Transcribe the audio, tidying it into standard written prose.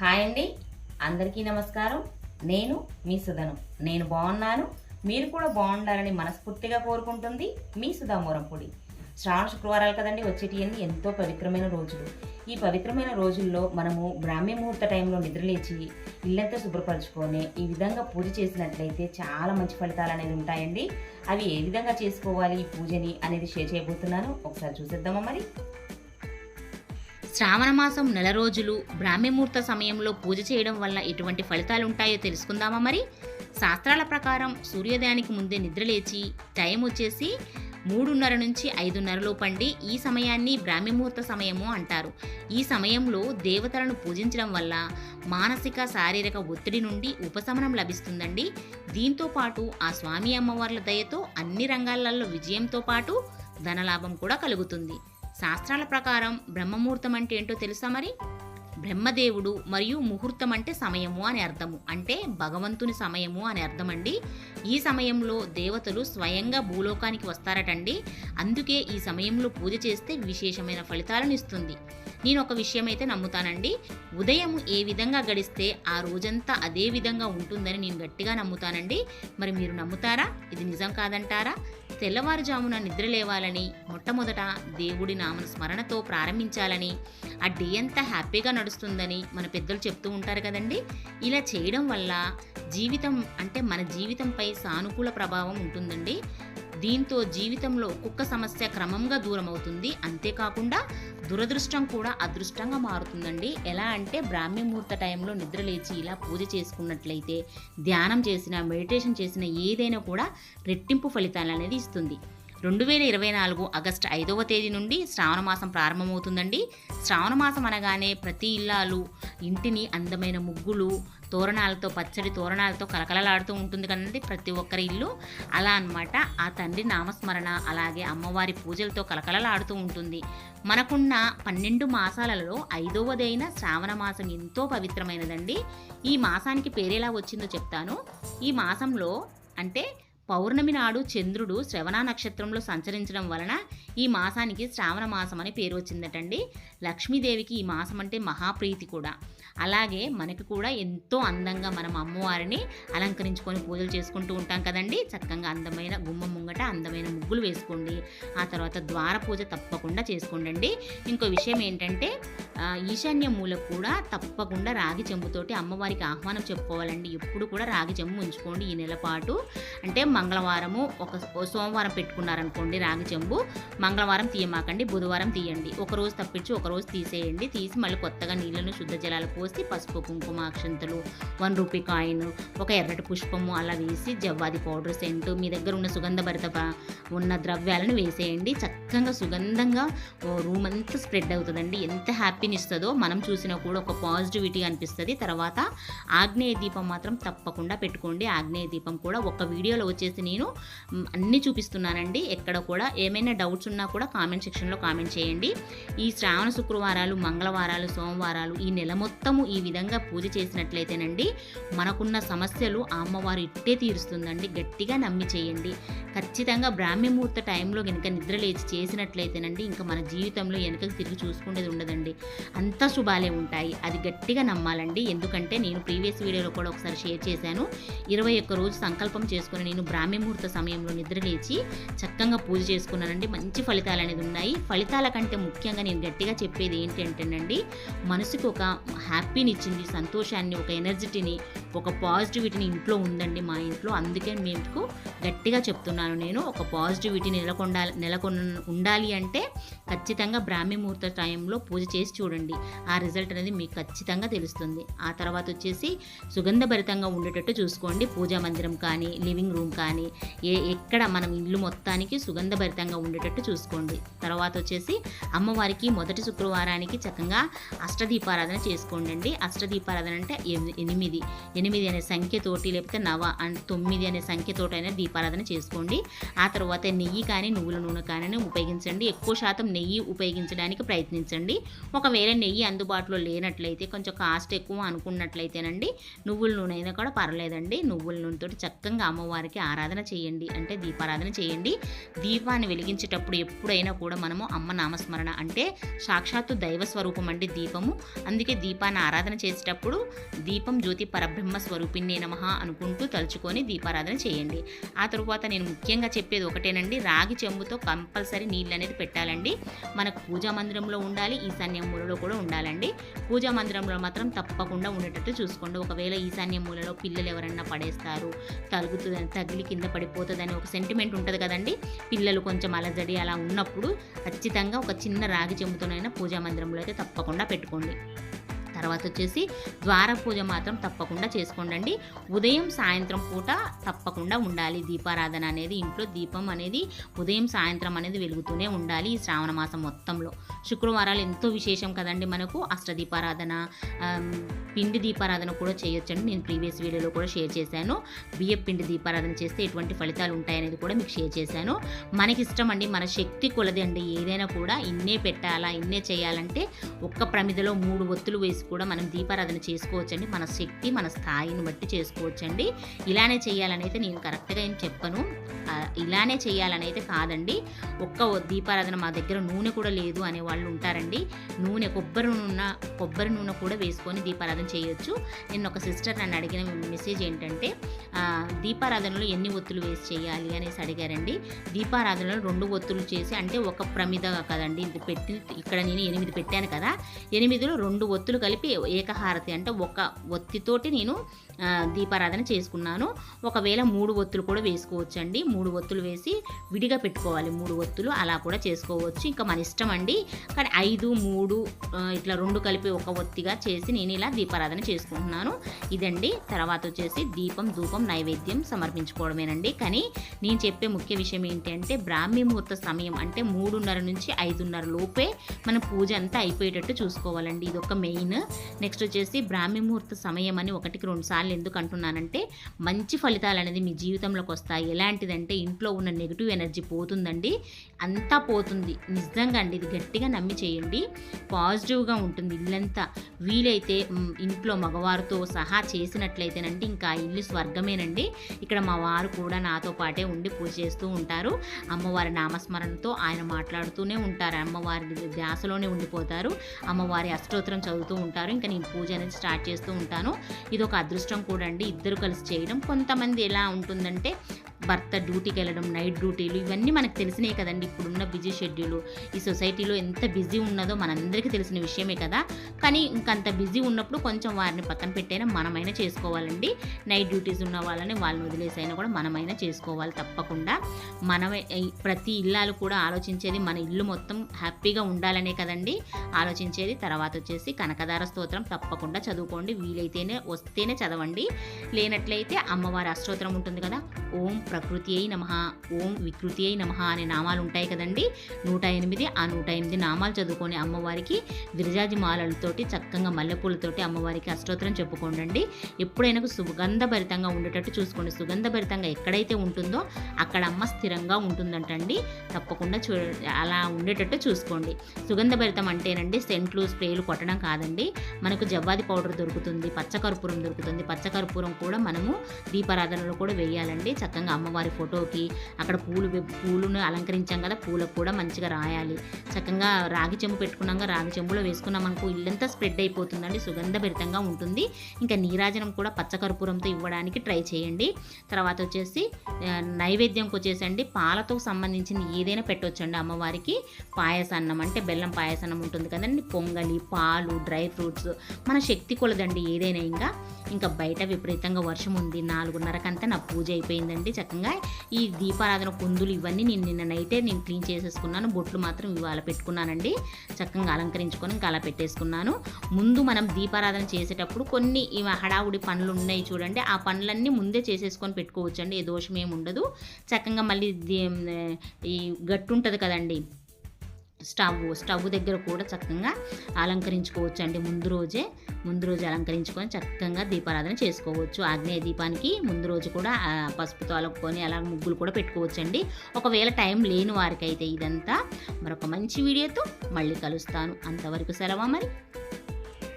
Hi అండి, అందరికీ నమస్కారం. నేను మీ సుధను. నేను బాగున్నాను, మీరు కూడా బాగుండాలని మనస్ఫూర్తిగా కోరుకుంటుంది మీ సుధామూరంపొడి. శ్రావణ శుక్రవారాలు కదండి వచ్చేటివన్నీ, ఎంతో పవిత్రమైన రోజులు. ఈ పవిత్రమైన రోజుల్లో మనము బ్రాహ్మీ ముహూర్త టైంలో నిద్రలేచి ఇల్లంతా శుభ్రపరచుకొని ఈ విధంగా పూజ చేసినట్లయితే చాలా మంచి ఫలితాలు అనేది ఉంటాయండి. అవి ఏ విధంగా చేసుకోవాలి ఈ పూజని అనేది షేర్ చేయబోతున్నాను. ఒకసారి చూసేద్దామా మరి. శ్రావణ మాసం నెల రోజులు బ్రాహ్మీ ముహూర్త సమయంలో పూజ చేయడం వల్ల ఎటువంటి ఫలితాలు ఉంటాయో తెలుసుకుందామా మరి. శాస్త్రాల ప్రకారం సూర్యోదయానికి ముందే నిద్రలేచి టైం వచ్చేసి 3:30 నుంచి 5:30 లోపండి. ఈ సమయాన్ని బ్రాహ్మీ ముహూర్త సమయము అంటారు. ఈ సమయంలో దేవతలను పూజించడం వల్ల మానసిక శారీరక ఒత్తిడి నుండి ఉపశమనం లభిస్తుందండి. దీంతో పాటు ఆ స్వామి అమ్మవార్ల దయతో అన్ని రంగాలలో విజయంతో పాటు ధనలాభం కూడా కలుగుతుంది. శాస్త్రాల ప్రకారం బ్రహ్మముహూర్తం అంటే ఏంటో తెలుసా మరి. బ్రహ్మదేవుడు మరియు ముహూర్తం అంటే సమయము అని అర్థము, అంటే భగవంతుని సమయము అని అర్థం అండి. ఈ సమయంలో దేవతలు స్వయంగా భూలోకానికి వస్తారటండి. అందుకే ఈ సమయంలో పూజ చేస్తే విశేషమైన ఫలితాలను ఇస్తుంది. నేను ఒక విషయం అయితే నమ్ముతానండి, ఉదయం ఏ విధంగా గడిస్తే ఆ రోజంతా అదే విధంగా ఉంటుందని నేను గట్టిగా నమ్ముతానండి. మరి మీరు నమ్ముతారా? ఇది నిజం కాదంటారా? తెల్లవారుజామున నిద్ర లేవాలని, మొట్టమొదట దేవుడి నామ స్మరణతో ప్రారంభించాలని, ఆ డే అంతా హ్యాపీగా నడుస్తుందని మన పెద్దలు చెప్తూ ఉంటారు కదండి. ఇలా చేయడం వల్ల జీవితం అంటే మన జీవితంపై సానుకూల ప్రభావం ఉంటుందండి. దీంతో జీవితంలో ఒక్కొక్క సమస్య క్రమంగా దూరం అవుతుంది. అంతేకాకుండా దురదృష్టం కూడా అదృష్టంగా మారుతుందండి. ఎలా అంటే బ్రాహ్మీ ముహూర్త టైంలో నిద్రలేచి ఇలా పూజ చేసుకున్నట్లయితే, ధ్యానం చేసిన, మెడిటేషన్ చేసిన ఏదైనా కూడా రెట్టింపు ఫలితాలు అనేది ఇస్తుంది. 2024 ఆగస్టు 5వ తేదీ నుండి శ్రావణ మాసం ప్రారంభమవుతుందండి. శ్రావణ మాసం అనగానే ప్రతి ఇల్లాలు ఇంటిని అందమైన ముగ్గులు, తోరణాలతో, పచ్చడి తోరణాలతో కలకలలాడుతూ ఉంటుంది కదండి ప్రతి ఒక్కరి ఇల్లు. అలా అన్నమాట. ఆ తండ్రి నామస్మరణ అలాగే అమ్మవారి పూజలతో కలకలలాడుతూ ఉంటుంది. మనకున్న 12 మాసాలలో 5వదైన శ్రావణ మాసం ఎంతో పవిత్రమైనదండి. ఈ మాసానికి పేరేలా వచ్చిందో చెప్తాను. ఈ మాసంలో అంటే పౌర్ణమి నాడు చంద్రుడు శ్రవణ నక్షత్రంలో సంచరించడం వలన ఈ మాసానికి శ్రావణ మాసం అని పేరు వచ్చిందటండి. లక్ష్మీదేవికి ఈ మాసం అంటే మహాప్రీతి కూడా. అలాగే మనకు కూడా ఎంతో అందంగా మనం అమ్మవారిని అలంకరించుకొని పూజలు చేసుకుంటూ ఉంటాం కదండి. చక్కగా అందమైన గుమ్మం ముంగట అందమైన ముగ్గులు వేసుకోండి. ఆ తర్వాత ద్వార పూజ తప్పకుండా చేసుకోండి. ఇంకో విషయం ఏంటంటే ఈశాన్య మూలకు కూడా తప్పకుండా రాగి చెంబుతోటి అమ్మవారికి ఆహ్వానం చెప్పుకోవాలండి. ఎప్పుడు కూడా రాగి చెంబు ఉంచుకోండి ఈ నెల పాటు. అంటే మంగళవారము ఒక సోమవారం పెట్టుకున్నారనుకోండి రాగి చెంబు, మంగళవారం తీయమాకండి, బుధవారం తీయండి. ఒకరోజు తప్పించి ఒకరోజు తీసేయండి. తీసి మళ్ళీ కొత్తగా నీళ్ళను శుద్ధ జలాలు పోసి పసుపు, కుంకుమ, అక్షంతలు, 1 రూపీ కాయిన్, ఒక ఎర్రటి పుష్పము అలా వేసి జవ్వాది పౌడర్, సెంటు, మీ దగ్గర ఉన్న సుగంధభరిత ఉన్న ద్రవ్యాలను వేసేయండి. చక్కగా సుగంధంగా రూమ్ అంతా స్ప్రెడ్ అవుతుందండి. ఎంత హ్యాపీని ఇస్తుందో మనం చూసినా కూడా ఒక పాజిటివిటీ అనిపిస్తుంది. తర్వాత ఆగ్నేయ దీపం మాత్రం తప్పకుండా పెట్టుకోండి. ఆగ్నేయ దీపం కూడా ఒక వీడియోలో వచ్చేసి నేను అన్నీ చూపిస్తున్నానండి. ఎక్కడ కూడా ఏమైనా డౌట్స్ ఉన్నా కూడా కామెంట్ సెక్షన్లో కామెంట్ చేయండి. ఈ శ్రావణ శుక్రవారాలు, మంగళవారాలు, సోమవారాలు ఈ నెల మొత్తము ఈ విధంగా పూజ చేసినట్లయితేనండి మనకున్న సమస్యలు ఆ అమ్మవారు ఇట్టే తీరుస్తుందండి. గట్టిగా నమ్మి చేయండి. ఖచ్చితంగా బ్రాహ్మీ ముహూర్త టైంలో కనుక నిద్రలేచి చేసినట్లయితేనండి ఇంకా మన జీవితంలో వెనకకి తిరిగి చూసుకునేది ఉండదండి. అంతా శుభాలే ఉంటాయి. అది గట్టిగా నమ్మాలండి. ఎందుకంటే నేను ప్రీవియస్ వీడియోలో కూడా ఒకసారి షేర్ చేశాను. 21 రోజు సంకల్పం చేసుకుని నేను బ్రాహ్మీ ముహూర్త సమయంలో నిద్రలేచి చక్కగా పూజ చేసుకున్నానండి. మంచి ఫలితాలు అనేది ఉన్నాయి. ఫలితాల కంటే ముఖ్యంగా నేను గట్టిగా చెప్పేది ఏంటంటేనండి, మనసుకు ఒక హ్యాపీని ఇచ్చింది, సంతోషాన్ని, ఒక ఎనర్జిటీని, ఒక పాజిటివిటీని ఇంట్లో ఉందండి మా ఇంట్లో. అందుకే మీకు గట్టిగా చెప్తున్నాను నేను. ఒక పాజిటివిటీ ఉండాలి అంటే ఖచ్చితంగా బ్రాహ్మీ ముహూర్త టైంలో పూజ చేసి చూడండి. ఆ రిజల్ట్ అనేది మీకు ఖచ్చితంగా తెలుస్తుంది. ఆ తర్వాత వచ్చేసి సుగంధభరితంగా ఉండేటట్టు చూసుకోండి. పూజా మందిరం కానీ, లివింగ్ రూమ్ కానీ, ఎక్కడ మనం ఇల్లు మొత్తానికి సుగంధభరితంగా ఉండేటట్టు చూసుకోండి. తర్వాత వచ్చేసి అమ్మవారికి మొదటి శుక్రవారానికి చక్కగా అష్టదీపారాధన చేసుకోండి. అష్టదీపారాధన అంటే 8 8 అనే సంఖ్యతోటి లేకపోతే 9 అనే సంఖ్యతోటైనా దీపారాధన చేసుకోండి. ఆ తర్వాత నెయ్యి కానీ నువ్వుల నూనె కానీ ఉపయోగించండి. ఎక్కువ శాతం నెయ్యి ఉపయోగించడానికి ప్రయత్నించండి. ఒకవేళ నెయ్యి అందుబాటులో లేనట్లయితే కొంచెం కాస్ట్ ఎక్కువ అనుకున్నట్లయితేనండి నువ్వుల నూనె అయినా కూడా పర్లేదండి. నువ్వుల నూనెతో చక్కగా అమ్మవారికి ఆరాధన చేయండి, అంటే దీపారాధన చేయండి. దీపాన్ని వెలిగించేటప్పుడు ఎప్పుడైనా కూడా మనము అమ్మ నామస్మరణ, అంటే సాక్షాత్తు దైవ స్వరూపం అండి దీపము. అందుకే దీపాన్ని ఆరాధన చేసేటప్పుడు దీపం జ్యోతి పరబ్రహ్మ స్వరూపిణ్యే నమః అనుకుంటూ తలుచుకొని దీపారాధన చేయండి. ఆ తరువాత నేను ముఖ్యంగా చెప్పేది ఒకటేనండి, రాగి చెంబుతో కంపల్సరీ నీళ్ళు అనేది పెట్టాలండి. మనకు పూజా మందిరంలో ఉండాలి, ఈశాన్య మూలలో కూడా ఉండాలండి. పూజా మందిరంలో మాత్రం తప్పకుండా ఉండేటట్టు చూసుకోండి. ఒకవేళ ఈశాన్య మూలలో పిల్లలు ఎవరన్నా పడేస్తారు, తగిలి కింద పడిపోతుందని ఒక సెంటిమెంట్ ఉంటుంది కదండి, పిల్లలు కొంచెం అలజడి అలా ఉన్నప్పుడు ఖచ్చితంగా ఒక చిన్న రాగి చెంబుతోనైనా పూజా మందిరంలో అయితే తప్పకుండా పెట్టుకోండి. తర్వాత వచ్చేసి ద్వార పూజ మాత్రం తప్పకుండా చేసుకోండి. ఉదయం సాయంత్రం పూట తప్పకుండా ఉండాలి దీపారాధన అనేది. ఇంట్లో దీపం అనేది ఉదయం సాయంత్రం అనేది వెలుగుతూనే ఉండాలి. ఈ శ్రావణ మాసం మొత్తంలో శుక్రవారాలు ఎంతో విశేషం కదండి మనకు. అష్టదీపారాధన, పిండి దీపారాధన కూడా చేయొచ్చండి. నేను ప్రీవియస్ వీడియోలో కూడా షేర్ చేశాను. బియ్యం పిండి దీపారాధన చేస్తే ఎటువంటి ఫలితాలు ఉంటాయనేది కూడా మీకు షేర్ చేశాను. మనకి ఇష్టం అండి, మన శక్తి కొలది అండి. ఏదైనా కూడా ఇన్నే పెట్టాలా, ఇన్నే చేయాలంటే ఒక్క ప్రమిదలో 3 ఒత్తులు వేసి కూడా మనం దీపారాధన చేసుకోవచ్చండి. మన శక్తి మన స్థాయిని బట్టి చేసుకోవచ్చండి. ఇలానే చేయాలనైతే నేను కరెక్ట్గా ఏం చెప్పను, ఇలానే చేయాలనైతే కాదండి. ఒక్క దీపారాధన మా దగ్గర నూనె కూడా లేదు అనే వాళ్ళు ఉంటారండి. కొబ్బరి నూనె కూడా వేసుకొని దీపారాధన చేయొచ్చు. నేను ఒక సిస్టర్ నన్ను అడిగిన మెసేజ్ ఏంటంటే, దీపారాధనలో ఎన్ని ఒత్తులు వేసి చేయాలి అనేసి అడిగారండి. దీపారాధనలో 2 ఒత్తులు చేసి, అంటే ఒక ప్రమిద కదండి ఇది పెట్టి, ఇక్కడ నేను 8 పెట్టాను కదా, 8లో 2 ఒత్తులు కలిపి ఏకహారతి, అంటే ఒక ఒత్తితోటి నేను దీపారాధన చేసుకున్నాను. ఒకవేళ 3 ఒత్తులు కూడా వేసుకోవచ్చండి. 3 ఒత్తులు వేసి విడిగా పెట్టుకోవాలి, 3 ఒత్తులు అలా కూడా చేసుకోవచ్చు. ఇంకా మన ఇష్టం అండి. కానీ 5, 3 ఇట్లా 2 కలిపి ఒక ఒత్తిగా చేసి నేను ఇలా దీపారాధన చేసుకుంటున్నాను. ఇదండి. తర్వాత వచ్చేసి దీపం, ధూపం, నైవేద్యం సమర్పించుకోవడమేనండి. కానీ నేను చెప్పే ముఖ్య విషయం ఏంటి అంటే, బ్రాహ్మీ ముహూర్త సమయం అంటే 3:30 నుంచి 5:30 లోపే మన పూజ అంతా అయిపోయేటట్టు చూసుకోవాలండి. ఇది ఒక మెయిన్. నెక్స్ట్ వచ్చేసి బ్రాహ్మీ ముహూర్త సమయం అని 1కి 2 సార్లు ఎందుకు అంటున్నానంటే, మంచి ఫలితాలు అనేది మీ జీవితంలోకి వస్తాయి. ఎలాంటిదంటే, ఇంట్లో ఉన్న నెగిటివ్ ఎనర్జీ పోతుందండి, అంతా పోతుంది. నిజంగా అండి, ఇది గట్టిగా నమ్మి చేయండి. పాజిటివ్గా ఉంటుంది ఇల్లంతా. వీలైతే ఇంట్లో మగవారితో సహా చేసినట్లయితేనండి ఇంకా ఇల్లు స్వర్గమేనండి. ఇక్కడ మా వారు కూడా నాతో పాటే ఉండి పూజ చేస్తూ ఉంటారు. అమ్మవారి నామస్మరణతో ఆయన మాట్లాడుతూనే ఉంటారు, అమ్మవారి ధ్యాసలోనే ఉండిపోతారు. అమ్మవారి అష్టోత్తరం చదువుతూ ఉంటారు. ఇంకా నేను పూజ అనేది స్టార్ట్ చేస్తూ ఉంటాను. ఇది ఒక అదృష్టం కూడా అండి, ఇద్దరు కలిసి చేయడం. కొంతమంది ఎలా ఉంటుందంటే, భర్త డ్యూటీకి వెళ్ళడం, నైట్ డ్యూటీలు, ఇవన్నీ మనకు తెలిసినాయి కదండి. ఇప్పుడున్న బిజీ షెడ్యూల్, ఈ సొసైటీలో ఎంత బిజీ ఉన్నదో మనందరికీ తెలిసిన విషయమే కదా. కానీ ఇంకంత బిజీ ఉన్నప్పుడు కొంచెం వారిని పక్కన పెట్టైనా మనమైనా చేసుకోవాలండి. నైట్ డ్యూటీస్ ఉన్న వాళ్ళని వదిలేసైనా కూడా మనమైనా చేసుకోవాలి తప్పకుండా. మనమే, ప్రతి ఇల్లాలు కూడా ఆలోచించేది మన ఇల్లు మొత్తం హ్యాపీగా ఉండాలనే కదండి ఆలోచించేది. తర్వాత వచ్చేసి కనకదార స్తోత్రం తప్పకుండా చదువుకోండి. వీలైతేనే వస్తేనే చదవండి, లేనట్లయితే అమ్మవారి అష్టోత్తరం ఉంటుంది కదా, ఓం ప్రకృతి అయి నమః, ఓం వికృతి అయి నమః అనే నామాలు ఉంటాయి కదండి, 108. ఆ 108 నామాలు చదువుకొని అమ్మవారికి విరజాజి మాలలతోటి చక్కగా మల్లెపూలతోటి అమ్మవారికి అష్టోత్తరం చెప్పుకోండి. ఎప్పుడైనా సుగంధభరితంగా ఉండేటట్టు చూసుకోండి. సుగంధభరితంగా ఎక్కడైతే ఉంటుందో అక్కడ అమ్మ స్థిరంగా ఉంటుందంటండి. తప్పకుండా అలా ఉండేటట్టు చూసుకోండి. సుగంధభరితం అంటేనండి సెంట్లు, స్ప్రేలు కొట్టడం కాదండి. మనకు జవ్వాది పౌడర్ దొరుకుతుంది, పచ్చకర్పూరం దొరుకుతుంది. పచ్చకర్పూరం కూడా మనము దీపారాధనలో కూడా వేయాలండి. చక్కగా అమ్మవారి ఫోటోకి అక్కడ పూలను అలంకరించాం కదా, పూలకు కూడా మంచిగా రాయాలి. చక్కగా రాగి చెంబు పెట్టుకున్నాక రాగి చెంబులో వేసుకున్నాం అనుకో, ఇల్లంతా స్ప్రెడ్ అయిపోతుందండి, సుగంధభరితంగా ఉంటుంది. ఇంకా నీరాజనం కూడా పచ్చకర్పూరంతో ఇవ్వడానికి ట్రై చేయండి. తర్వాత వచ్చేసి నైవేద్యంకి వచ్చేసండి పాలతో సంబంధించింది ఏదైనా పెట్టవచ్చండి అమ్మవారికి. పాయసాన్నం అంటే బెల్లం పాయసాన్నం ఉంటుంది కదండి, పొంగలి, పాలు, డ్రై ఫ్రూట్స్, మన శక్తి కొలదండి ఏదైనా. ఇంకా బయట విపరీతంగా వర్షం ఉంది. 4:30కంతా నా పూజ అయిపోయిందండి. చక్కగా ఈ దీపారాధన కుందులు ఇవన్నీ నేను నిన్న నైటే క్లీన్ చేసేసుకున్నాను. బొట్లు మాత్రం ఇవాళ పెట్టుకున్నానండి. చక్కగా అలంకరించుకొని ఇంకా అలా పెట్టేసుకున్నాను. ముందు మనం దీపారాధన చేసేటప్పుడు కొన్ని హడావుడి పనులు ఉన్నాయి చూడండి, ఆ పనులన్నీ ముందే చేసేసుకొని పెట్టుకోవచ్చండి, ఏ దోషం ఏమి ఉండదు. చక్కగా మళ్ళీ ఈ గట్టు ఉంటుంది కదండి, స్టవ్ దగ్గర కూడా చక్కగా అలంకరించుకోవచ్చు అండి. ముందు రోజే అలంకరించుకొని చక్కగా దీపారాధన చేసుకోవచ్చు. ఆగ్నేయ దీపానికి ముందు రోజు కూడా పసుపుతో అలుక్కొని అలా ముగ్గులు కూడా పెట్టుకోవచ్చు అండి. ఒకవేళ టైం లేని వారికైతే ఇదంతా మరొక మంచి వీడియోతో మళ్ళీ కలుస్తాను. అంతవరకు సెలవు మరి.